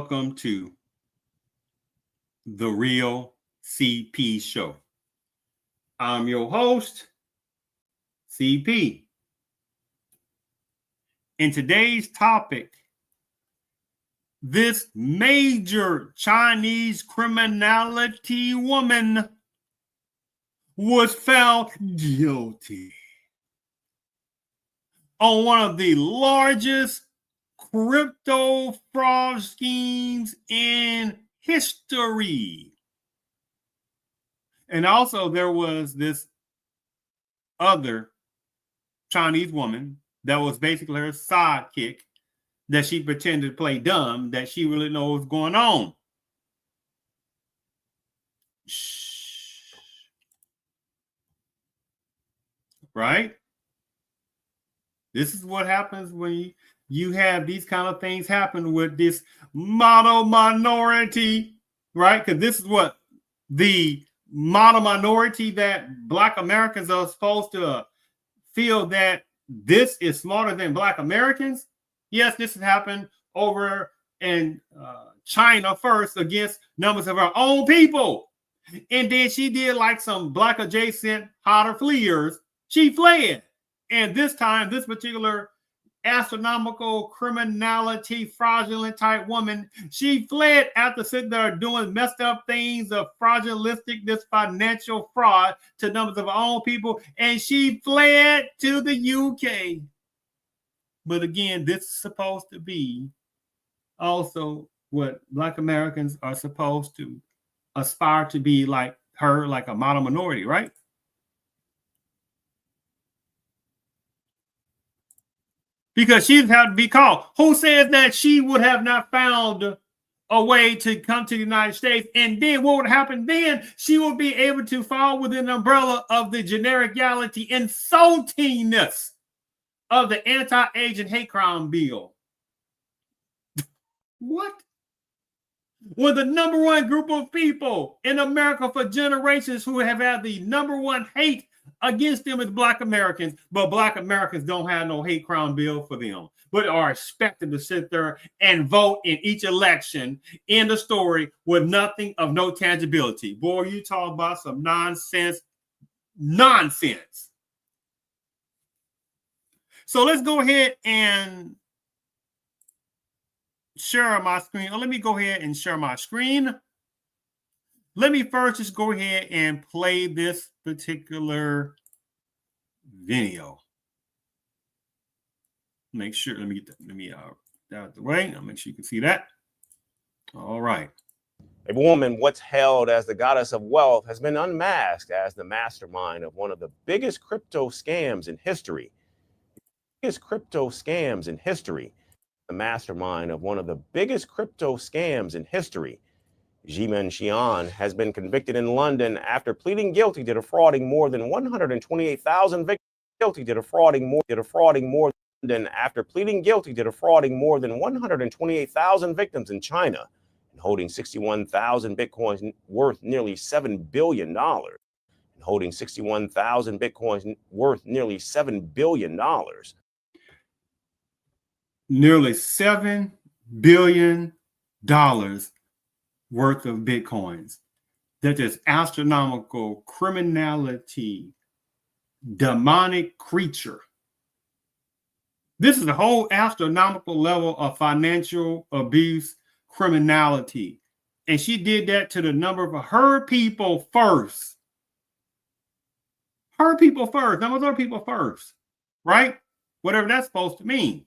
welcome to the Real CP Show. I'm your host, CP. In today's topic, this major Chinese criminality woman was found guilty on one of the largest crypto fraud schemes in history. And also there was this other Chinese woman that was basically her sidekick that she pretended to play dumb, that she really knows what's going on. Shh. Right? This is what happens when you have these kind of things happen with this model minority, right? Because this is what the model minority that Black Americans are supposed to feel that this is smarter than Black Americans. Yes, this has happened over in China first against numbers of our own people. And then she did like some Black adjacent hotter fleers. She fled. And this time, this particular astronomical criminality, fraudulent type woman, she fled after sitting there doing messed up things of fraudulentic, this financial fraud to numbers of our own people. And she fled to the UK. But again, this is supposed to be also what Black Americans are supposed to aspire to be like her, like a model minority, right? Because she'd have to be called. Who says that she would have not found a way to come to the United States? And then what would happen then? She would be able to fall within the umbrella of the genericality, insultingness of the anti-Asian hate crime bill. What? When the number one group of people in America for generations who have had the number one hate against them is Black Americans, but Black Americans don't have no hate crime bill for them, but are expected to sit there and vote in each election in the story with nothing of no tangibility. Boy, you talk about some nonsense. So let's go ahead and share my screen. Let me go ahead and share my screen. Let me first just go ahead and play this particular video. Make sure, let me get that out of the way. I'll make sure you can see that. All right. A woman, what's hailed as the goddess of wealth, has been unmasked as the mastermind of one of the biggest crypto scams in history. The mastermind of one of the biggest crypto scams in history. Jimin Xian has been convicted in London after pleading guilty to defrauding more than 128,000 victims. After pleading guilty to defrauding more than 128,000 victims in China and holding 61,000 bitcoins worth nearly $7 billion. Nearly $7 billion worth of bitcoins. That is astronomical criminality, demonic creature. This is the whole astronomical level of financial abuse, criminality. And she did that to the number of her people first. Her people first. Numbers of her people first. Right? Whatever that's supposed to mean.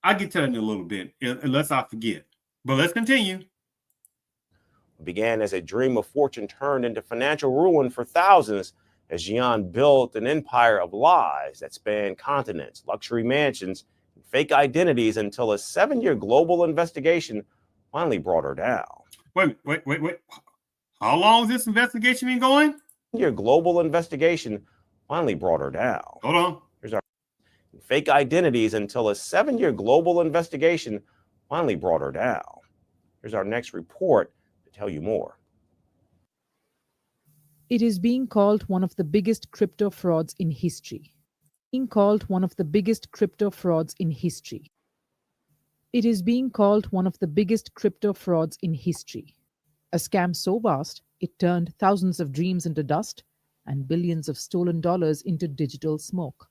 I'll get to that in a little bit, unless I forget. But let's continue. Began as a dream of fortune turned into financial ruin for thousands as Jian built an empire of lies that spanned continents, luxury mansions, and fake identities until a 7-year global investigation finally brought her down. Wait. How long has this investigation been going? Your global investigation finally brought her down. Hold on. Here's our fake identities until a 7-year global investigation finally brought her down. Here's our next report to tell you more. It is being called one of the biggest crypto frauds in history. It is being called one of the biggest crypto frauds in history. A scam so vast, it turned thousands of dreams into dust and billions of stolen dollars into digital smoke.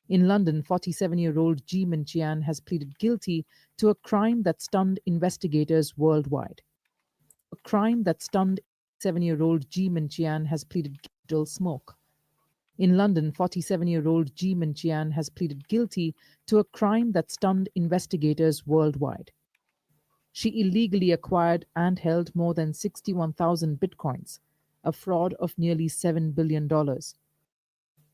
In London, 47-year-old Ji Minqian has pleaded guilty to a crime that stunned investigators worldwide. A crime that stunned 7-year-old Ji Minqian has pleaded digital smoke. In London, 47-year-old Ji Minqian has pleaded guilty to a crime that stunned investigators worldwide. She illegally acquired and held more than 61,000 bitcoins, a fraud of nearly $7 billion.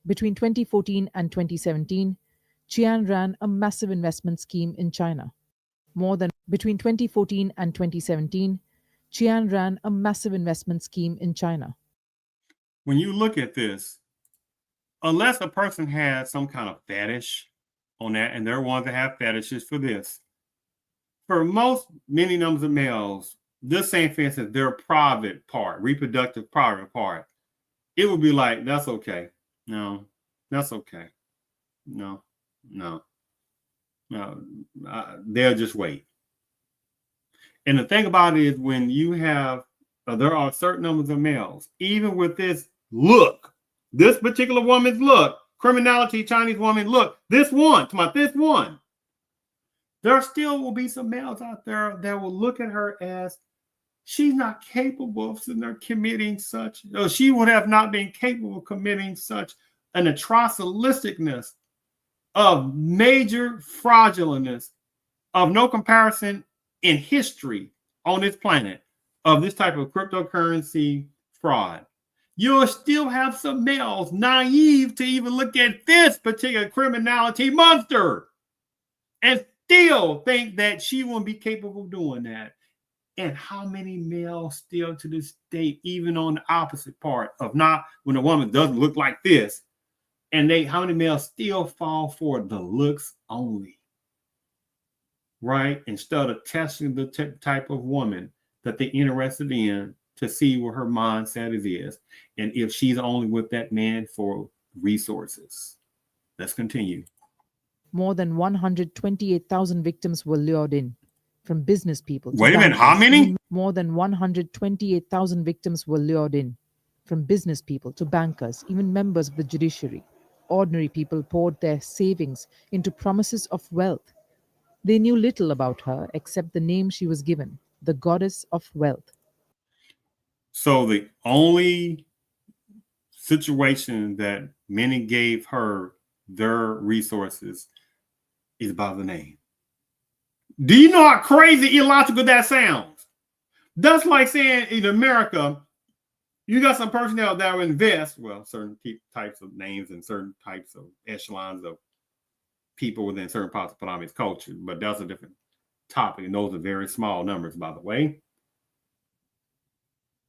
Between 2014 and 2017, Qian ran a massive investment scheme in China. Between 2014 and 2017, Qian ran a massive investment scheme in China. When you look at this, unless a person has some kind of fetish on that, and there are ones that have fetishes for this, for many numbers of males, this same fence is their private part, reproductive private part. It would be like, that's okay. No, that's okay. No. They'll just wait. And the thing about it is, when you have, there are certain numbers of males, even with this look, this particular woman's look, criminality, Chinese woman look, this one, there still will be some males out there that will look at her as she's not capable of sitting there committing such, or she would have not been capable of committing such an atrocitisticness of major fraudulentness of no comparison in history on this planet of this type of cryptocurrency fraud. You'll still have some males naive to even look at this particular criminality monster and still think that she won't be capable of doing that. And how many males still to this day, even on the opposite part of not when a woman doesn't look like this, and how many males still fall for the looks only, right? Instead of testing the type of woman that they're interested in to see where her mindset is, and if she's only with that man for resources. Let's continue. More than 128,000 victims were lured in, from business people to Wait a minute, bankers. how many? More than 128,000 victims were lured in, from business people to bankers, even members of the judiciary. Ordinary people poured their savings into promises of wealth. They knew little about her except the name she was given, the goddess of wealth. So the only situation that many gave her their resources is by the name. Do you know how crazy illogical that sounds? That's like saying in America, you got some personnel that will invest, well, certain types of names and certain types of echelons of people within certain parts of Panama's culture, but that's a different topic, and those are very small numbers, by the way.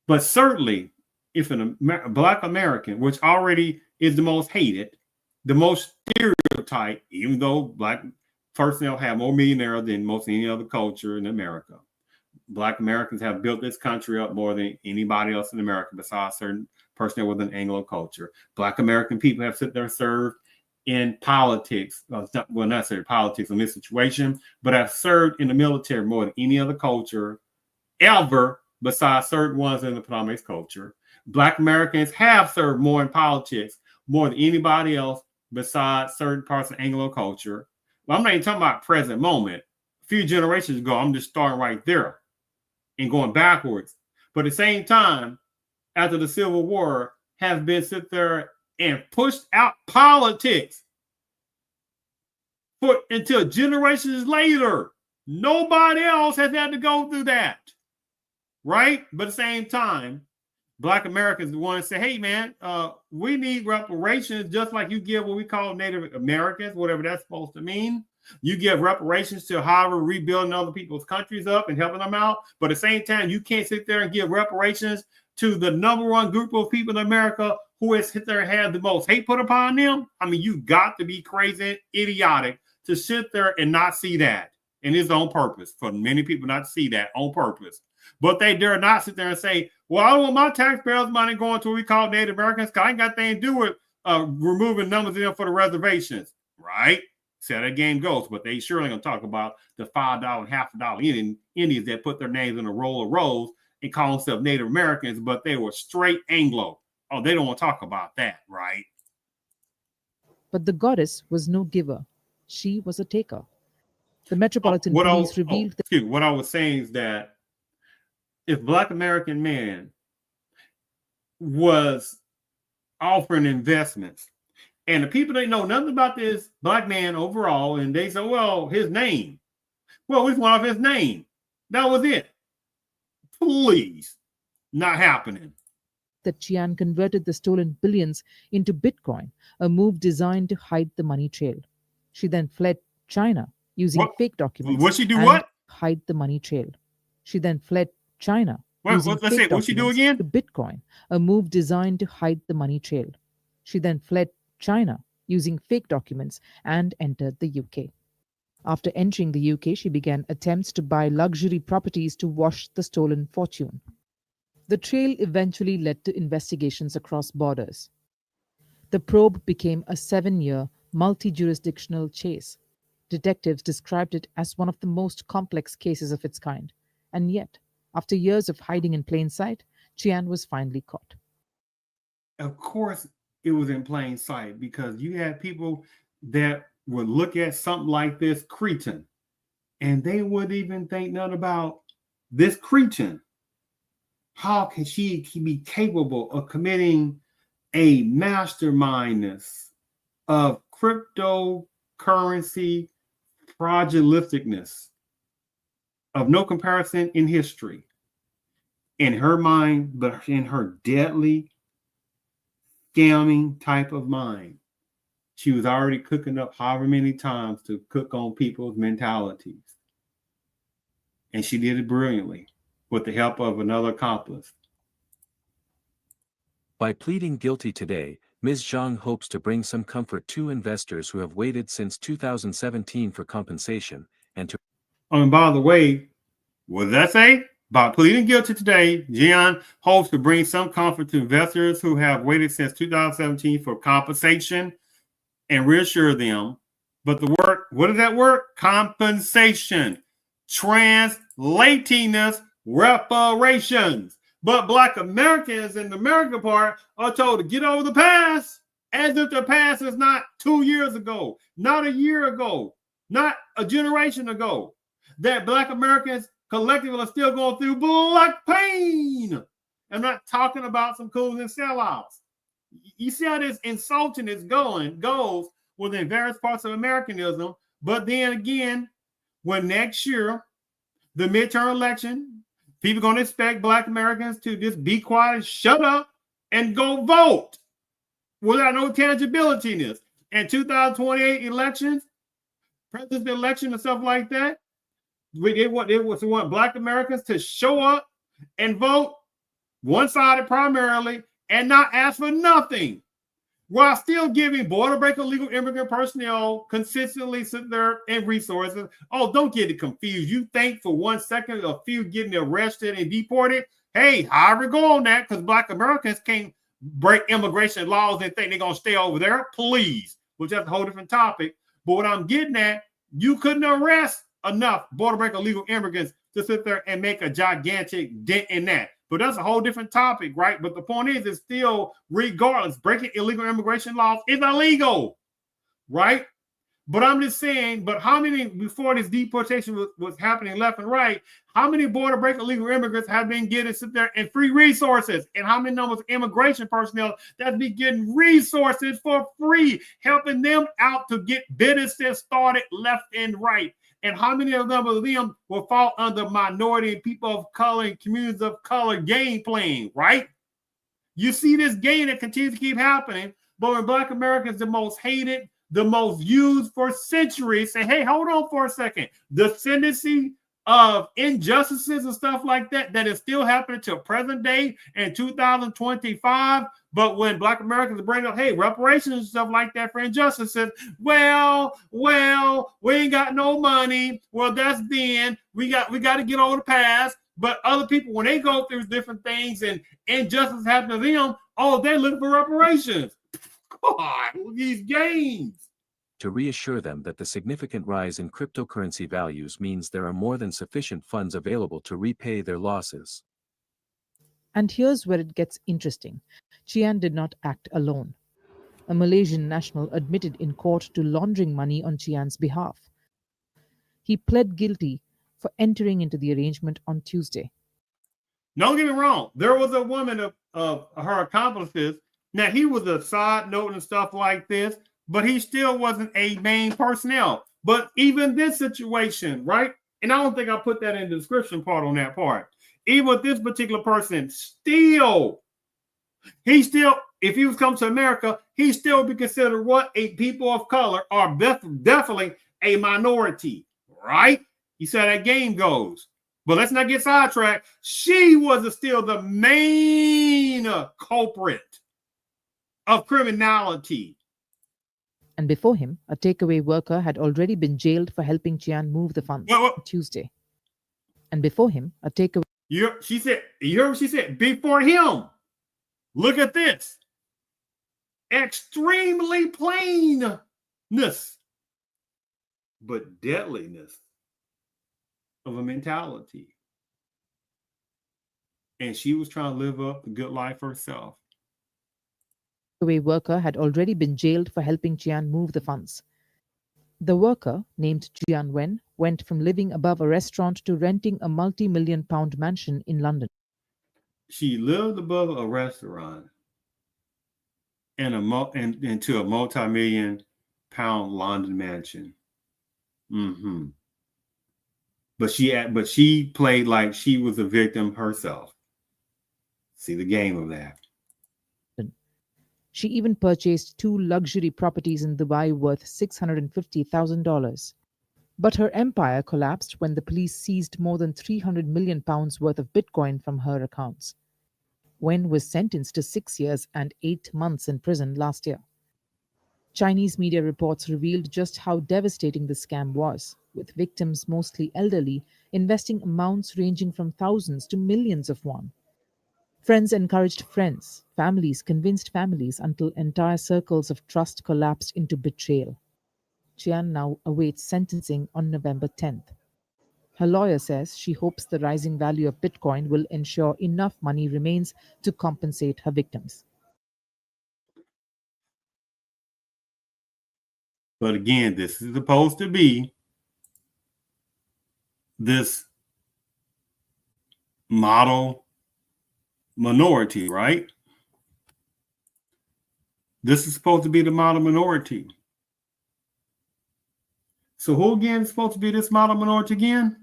But certainly, if a Black American, which already is the most hated, the most stereotyped, even though Black personnel have more millionaires than most any other culture in America, Black Americans have built this country up more than anybody else in America besides certain personnel with an Anglo culture. Black American people have sit there and served in politics, well, not necessarily politics in this situation, but have served in the military more than any other culture ever besides certain ones in the Panamese culture. Black Americans have served more in politics more than anybody else besides certain parts of Anglo culture. Well, I'm not even talking about present moment. A few generations ago, I'm just starting right there and going backwards. But at the same time, after the Civil War, have been sit there and pushed out politics until generations later. Nobody else has had to go through that, right? But at the same time, Black Americans want to say, hey, man, we need reparations just like you give what we call Native Americans, whatever that's supposed to mean. You give reparations to however rebuilding other people's countries up and helping them out. But at the same time, you can't sit there and give reparations to the number one group of people in America who has sit there and had the most hate put upon them. I mean, you got to be crazy and idiotic to sit there and not see that. And it's on purpose for many people not to see that on purpose. But they dare not sit there and say, well, I don't want my taxpayers' money going to what we call Native Americans because I ain't got anything to do with removing numbers in for the reservations, right? See how that game goes, but they surely gonna talk about the $5 and $half Indians that put their names in a roll of rolls and call themselves Native Americans, but they were straight Anglo. Oh, they don't want to talk about that, right? But the goddess was no giver. She was a taker. The Metropolitan Police revealed that. What I was saying is that if Black American man was offering investments, and the people that know nothing about this Black man overall, and they say, well, his name. Well, we went off his name. That was it. Please. Not happening. That Chiang converted the stolen billions into Bitcoin, a move designed to hide the money trail. She then fled China using fake documents. What she do what? Hide the money trail. She then fled China. Let's say, what she do again? To Bitcoin, a move designed to hide the money trail. She then fled China using fake documents and entered the UK. After entering the UK, she began attempts to buy luxury properties to wash the stolen fortune. The trail eventually led to investigations across borders. The probe became a 7-year, multi-jurisdictional chase. Detectives described it as one of the most complex cases of its kind. And yet, after years of hiding in plain sight, Chiang was finally caught. Of course, it was in plain sight because you had people that would look at something like this cretin, and they wouldn't even think nothing about this cretin. How can she be capable of committing a mastermindness of cryptocurrency fraudulenticness of no comparison in history? In her mind, but in her deadly scamming type of mind, she was already cooking up however many times to cook on people's mentalities. And she did it brilliantly with the help of another accomplice. By pleading guilty today, Ms. Zhang hopes to bring some comfort to investors who have waited since 2017 for compensation and to. Oh, and by the way, what did that say? By pleading guilty today, Jian hopes to bring some comfort to investors who have waited since 2017 for compensation and reassure them. But the word, what is that word? Compensation. Translating us reparations. But Black Americans in the American part are told to get over the past as if the past is not 2 years ago, not a year ago, not a generation ago. That Black Americans collectively are still going through black pain. I'm not talking about some coups and sellouts. You see how this insulting is goes within various parts of Americanism. But then again, when next year, the midterm election, people are going to expect Black Americans to just be quiet, shut up, and go vote without no tangibility in this. And 2028 elections, presidential election and stuff like that, they want Black Americans to show up and vote one-sided primarily and not ask for nothing, while still giving border break illegal immigrant personnel consistently sit there and resources. Oh, don't get it confused. You think for 1 second a few getting arrested and deported, hey, however go on that, because Black Americans can't break immigration laws and think they're going to stay over there, please, which is a whole different topic. But what I'm getting at, you couldn't arrest enough border break illegal immigrants to sit there and make a gigantic dent in that. But that's a whole different topic, right? But the point is, it's still, regardless, breaking illegal immigration laws is illegal, right? But I'm just saying, but how many, before this deportation was happening left and right, how many border break illegal immigrants have been getting sit there and free resources? And how many numbers of immigration personnel that be getting resources for free, helping them out to get businesses started left and right? And how many of them will fall under minority and people of color and communities of color game playing, right? You see this game that continues to keep happening, but when Black Americans the most hated, the most used for centuries, say, hey, hold on for a second. The tendency of injustices and stuff like that, that is still happening to present day in 2025. But when Black Americans bring up, hey, reparations and stuff like that for injustices, well, we ain't got no money. Well, that's then we got to get over the past. But other people, when they go through different things and injustice happen to them, oh, they're looking for reparations. God, these games. to reassure them that the significant rise in cryptocurrency values means there are more than sufficient funds available to repay their losses. And here's where it gets interesting. Chian did not act alone. A Malaysian national admitted in court to laundering money on Chian's behalf. He pled guilty for entering into the arrangement on Tuesday. Don't get me wrong. There was a woman of her accomplices. Now, he was a side note and stuff like this, but he still wasn't a main personnel. But even this situation, right? And I don't think I put that in the description part on that part. Even with this particular person, if he was come to America, he still be considered what? A people of color, or definitely a minority, right? He said that game goes. But let's not get sidetracked. She was still the main culprit of criminality. And before him, a takeaway worker had already been jailed for helping Chian move the funds on Tuesday. And before him, a takeaway. You heard what she said? Before him. Look at this. Extremely plainness, but deadliness of a mentality. And she was trying to live up the good life herself. Takeaway worker had already been jailed for helping Chian move the funds. The worker, named Jian Wen, went from living above a restaurant to renting a multi-million-pound mansion in London. She lived above a restaurant and into a multi-million-pound London mansion. But she played like she was a victim herself. See the game of that. She even purchased 2 luxury properties in Dubai worth $650,000. But her empire collapsed when the police seized more than 300 million pounds worth of Bitcoin from her accounts. Wen was sentenced to 6 years and 8 months in prison last year. Chinese media reports revealed just how devastating the scam was, with victims mostly elderly investing amounts ranging from thousands to millions of won. Friends encouraged friends, families convinced families, until entire circles of trust collapsed into betrayal. Chian now awaits sentencing on November 10th. Her lawyer says she hopes the rising value of Bitcoin will ensure enough money remains to compensate her victims. But again, this is supposed to be this model minority, right? This is supposed to be the model minority. So who again is supposed to be this model minority again?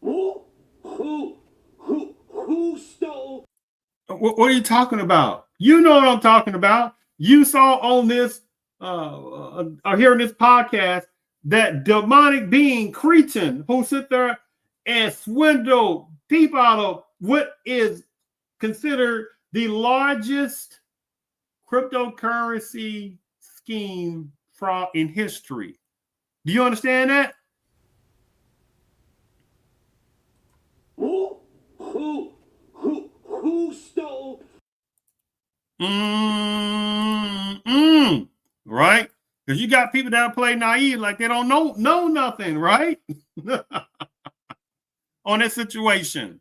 Who stole? What are you talking about? You know what I'm talking about. You saw on this, or here in this podcast, that demonic being Cretan who sit there and swindle people out of what is considered the largest cryptocurrency scheme fraud in history. Do you understand that? Who stole? Right? Because you got people that play naive like they don't know nothing, right? On that situation.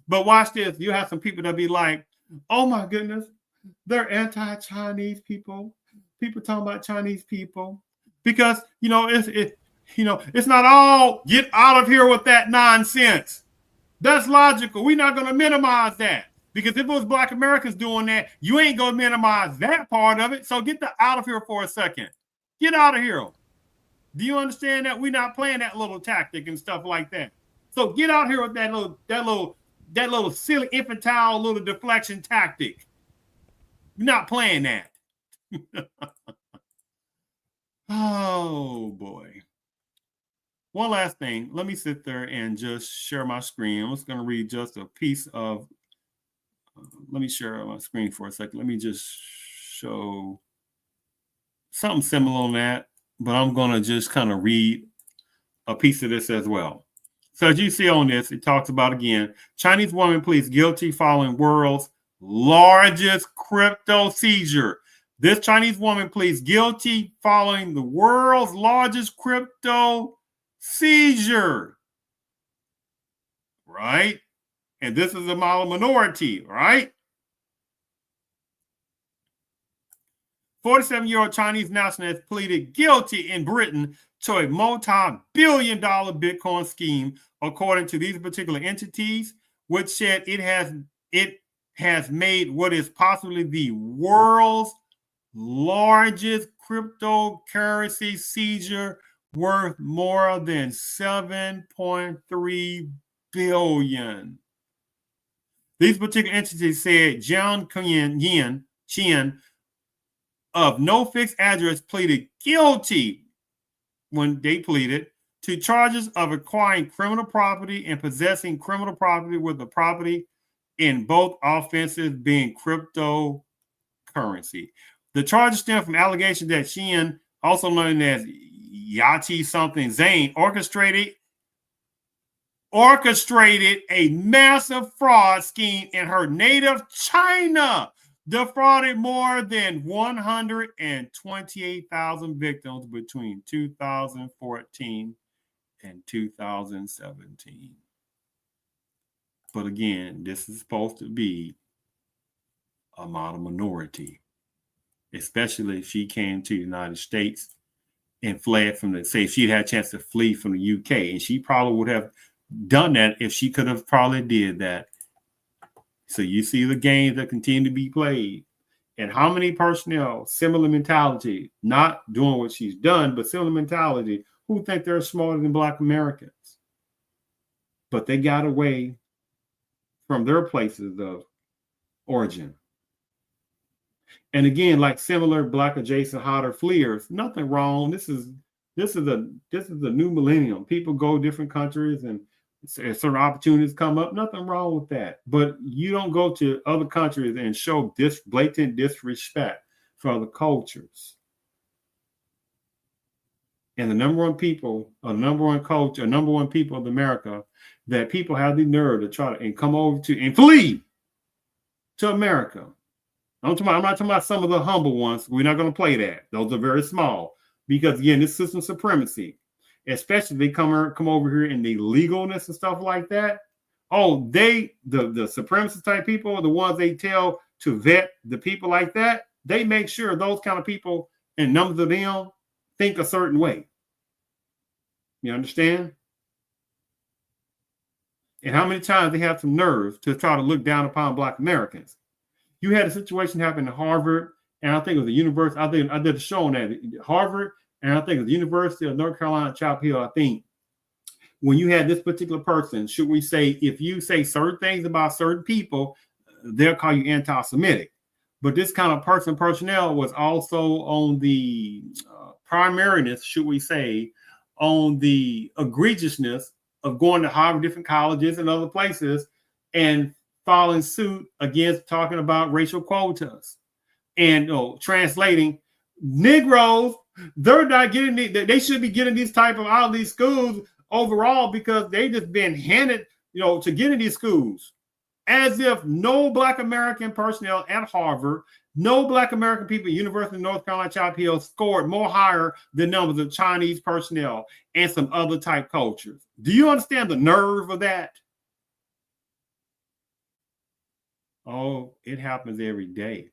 But watch this. You have some people that be like, oh my goodness, they're anti-Chinese people. People talking about Chinese people. Because, it's not all get out of here with that nonsense. That's logical. We're not going to minimize that. Because if it was Black Americans doing that, you ain't going to minimize that part of it. So get out of here for a second. Get out of here. Do you understand that we're not playing that little tactic and stuff like that? So get out here with that little silly infantile little deflection tactic. We're not playing that. Oh boy. One last thing. Let me sit there and just share my screen. I'm just going to read just a piece of. Let me share my screen for a second. Let me just show something similar on that, but I'm going to just kind of read a piece of this as well. So as you see on this, it talks about, again, Chinese woman pleads guilty following world's largest crypto seizure. This Chinese woman pleads guilty following the world's largest crypto seizure. Right? And this is a minority, right? 47-year-old Chinese national has pleaded guilty in Britain to a multi-billion-dollar Bitcoin scheme, according to these particular entities, which said it has made what is possibly the world's largest cryptocurrency seizure worth more than 7.3 billion. These particular entities said Jiang Qian of no fixed address pleaded guilty when they pleaded to charges of acquiring criminal property and possessing criminal property with the property in both offenses being cryptocurrency. The charges stem from allegations that Qian, also known as Yati something Zane, orchestrated a massive fraud scheme in her native China, defrauded more than 128,000 victims between 2014 and 2017. But again, this is supposed to be a minority, especially if she came to the United States and fled from say if she'd had a chance to flee from the UK, and she probably would have done that if she could have probably did that. So you see the games that continue to be played, and how many personnel, similar mentality, not doing what she's done, but similar mentality, who think they're smarter than Black Americans, but they got away from their places of origin. And again, like similar Black adjacent hotter fleers, nothing wrong. This is the new millennium. People go different countries and certain opportunities come up. Nothing wrong with that. But you don't go to other countries and show this blatant disrespect for other cultures. And the number one people, or number one culture, or number one people of America, that people have the nerve to try to and come over to and flee to America. I'm not talking about some of the humble ones. We're not going to play that. Those are very small. Because again, this system supremacy, especially they come over here in the legalness and stuff like that. Oh, the supremacist type people are the ones they tell to vet the people like that. They make sure those kind of people and numbers of them think a certain way. You understand? And how many times they have some nerve to try to look down upon Black Americans. You had a situation happen at Harvard, and I think it was the university. I think I did a show on that. Harvard, and I think it was the University of North Carolina, Chapel Hill. I think when you had this particular person, should we say, if you say certain things about certain people, they'll call you anti-Semitic. But this kind of personnel was also on the primariness, should we say, on the egregiousness of going to Harvard, different colleges and other places, and following suit against talking about racial quotas and translating Negroes. They're not getting they should be getting these type of out of these schools overall because they just been handed, to get in these schools, as if no Black American personnel at Harvard, no Black American people at University of North Carolina, Chapel Hill scored more higher than numbers of Chinese personnel and some other type cultures. Do you understand the nerve of that? Oh, it happens every day.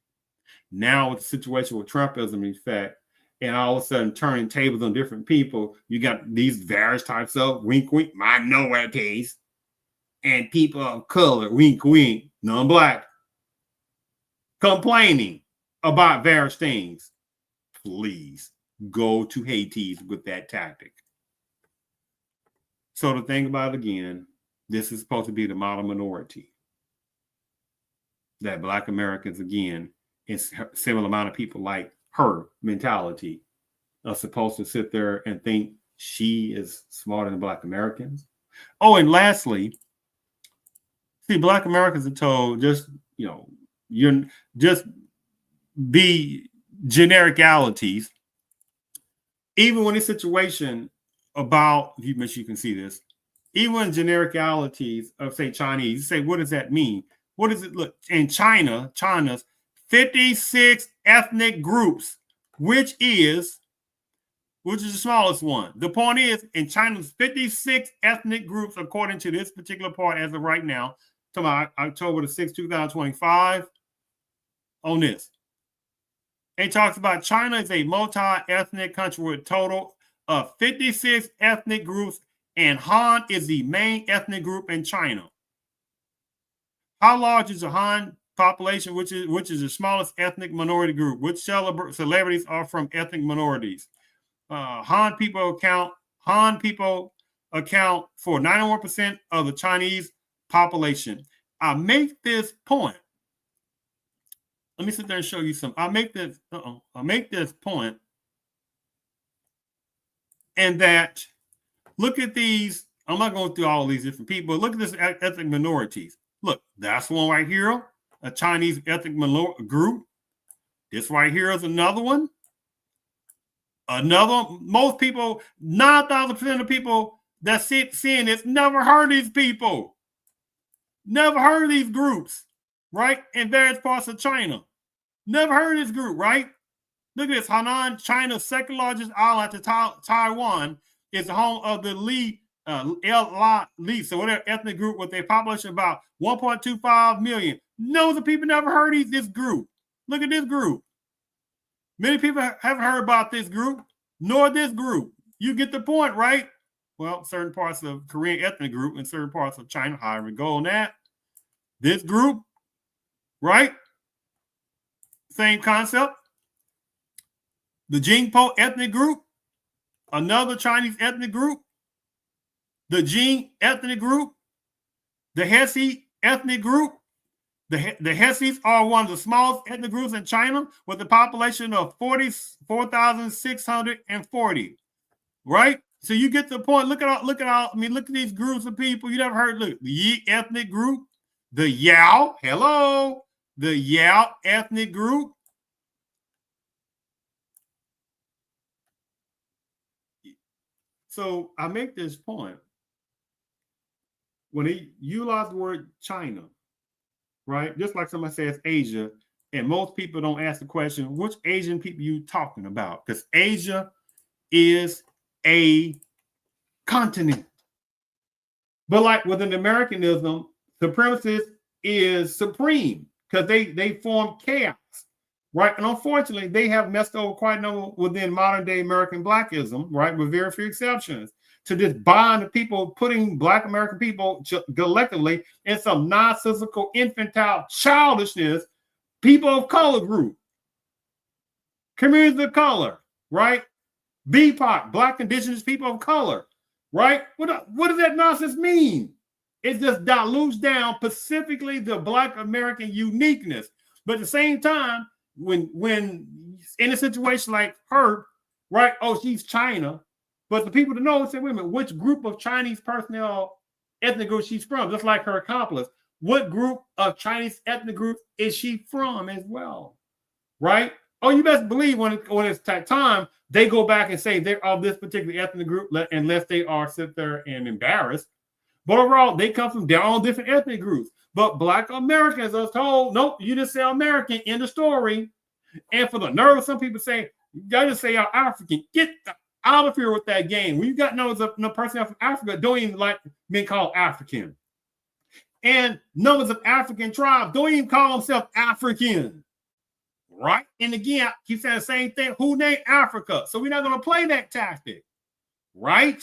Now with the situation with Trumpism effect, and all of a sudden turning tables on different people, you got these various types of wink, wink, minorities and people of color, wink, wink, non-Black, complaining about various things. Please go to Hades with that tactic. So to think about it again, this is supposed to be the model minority. That Black Americans, again, it's a similar amount of people like her mentality are supposed to sit there and think she is smarter than Black Americans. Oh, and lastly, see, Black Americans are told you're just be genericalities. Even when this situation about, you can see this, even when genericalities of say Chinese, you say, what does that mean? what is it? Look, in China's 56 ethnic groups, which is the smallest one. The point is, in China's 56 ethnic groups, according to this particular part as of right now, to October the 6th, 2025, on this. It talks about China is a multi-ethnic country with a total of 56 ethnic groups, and Han is the main ethnic group in China. How large is the Han population, which is the smallest ethnic minority group? Which celebrities are from ethnic minorities? Han people account for 91% of the Chinese population. I make this point. Let me sit there and show you some. I make this point, and that look at these. I'm not going through all these different people. Look at this ethnic minorities. Look, that's one right here, a Chinese ethnic group. This right here is another one. Most people, 9,000% of people that seeing this never heard of these people. Never heard of these groups, right? In various parts of China. Never heard of this group, right? Look at this. Hainan, China's second largest island after Taiwan, is the home of the Li, so whatever ethnic group with a population of about 1.25 million. Knows of people never heard of this group. Look at this group. Many people haven't heard about this group, nor this group. You get the point, right? Well, certain parts of Korean ethnic group and certain parts of China, however we go on that. This group, right? Same concept. The Jingpo ethnic group, another Chinese ethnic group. The Jing ethnic group, the Hesse ethnic group. The Hesses are one of the smallest ethnic groups in China with a population of 44,640. Right? So you get the point. Look at these groups of people you never heard. Look, the Yi ethnic group, the Yao, the Yao ethnic group. So I make this point. When he utilized the word China, right? Just like somebody says Asia, and most people don't ask the question, which Asian people you talking about? Because Asia is a continent. But like within Americanism, supremacist is supreme because they form chaos, right? And unfortunately, they have messed over quite a number within modern day American Blackism, right? With very few exceptions. To just bind the people, putting Black American people collectively in some nonsensical, infantile childishness, people of color group, communities of color, right? BIPOC, Black Indigenous people of color, right? What does that nonsense mean? It just dilutes down specifically the Black American uniqueness. But at the same time, when in a situation like her, right? Oh, she's China. But the people to know say, wait a minute, which group of Chinese personnel ethnic group she's from? Just like her accomplice. What group of Chinese ethnic group is she from as well? Right? Oh, you best believe when it's that time, they go back and say they're of this particular ethnic group, unless they are sit there and embarrassed. But overall, they come from their own different ethnic groups. But Black Americans are told, nope, you just say American in the story. And for the nerve, some people say, you got to say African. Get out of here with that game. When you got no person from Africa don't even like being called African. And numbers of African tribes don't even call themselves African. Right? And again, I keep saying the same thing. Who named Africa? So we're not going to play that tactic. Right?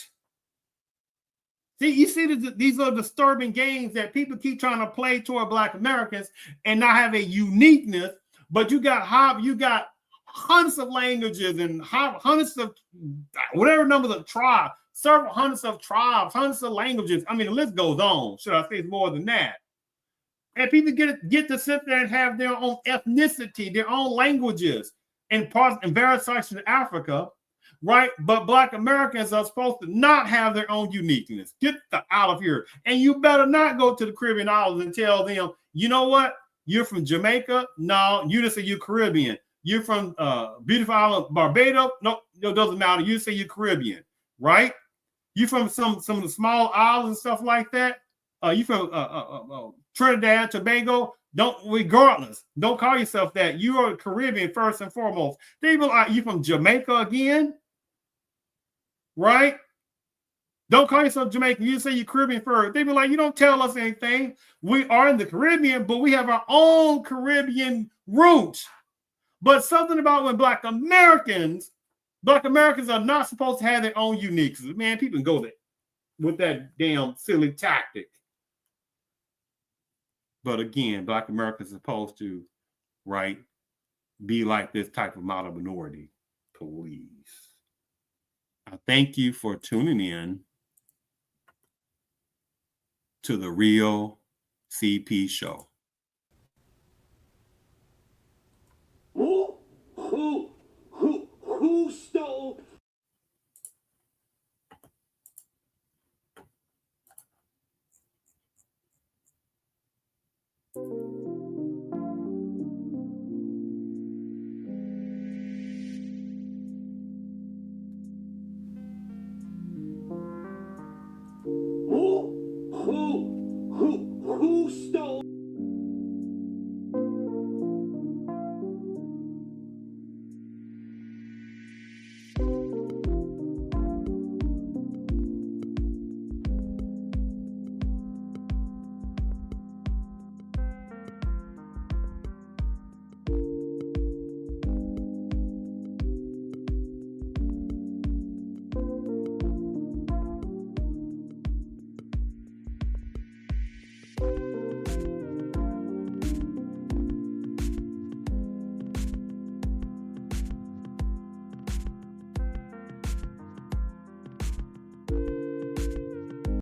See, you see these are disturbing games that people keep trying to play toward Black Americans and not have a uniqueness, but you got hundreds of languages and hundreds of whatever numbers of tribes, several hundreds of tribes, hundreds of languages. I mean, the list goes on. Should I say it's more than that? And people get to sit there and have their own ethnicity, their own languages in various sections of Africa, right? But Black Americans are supposed to not have their own uniqueness. Get out of here. And you better not go to the Caribbean islands and tell them, you know what? You're from Jamaica? No, you just say you're Caribbean. You're from beautiful island Barbados? No, it doesn't matter. You say you're Caribbean, right? You from some of the small islands and stuff like that? you from Trinidad, Tobago, regardless, don't call yourself that. You are Caribbean first and foremost. They be like, you from Jamaica again, right? Don't call yourself Jamaican. You say you're Caribbean first. They be like, you don't tell us anything. We are in the Caribbean, but we have our own Caribbean roots. But something about when Black Americans are not supposed to have their own uniqueness. Man, people can go there with that damn silly tactic. But again, Black Americans are supposed to, right, be like this type of model minority. Please. I thank you for tuning in to the Real CP Show. Who stole? Who stole?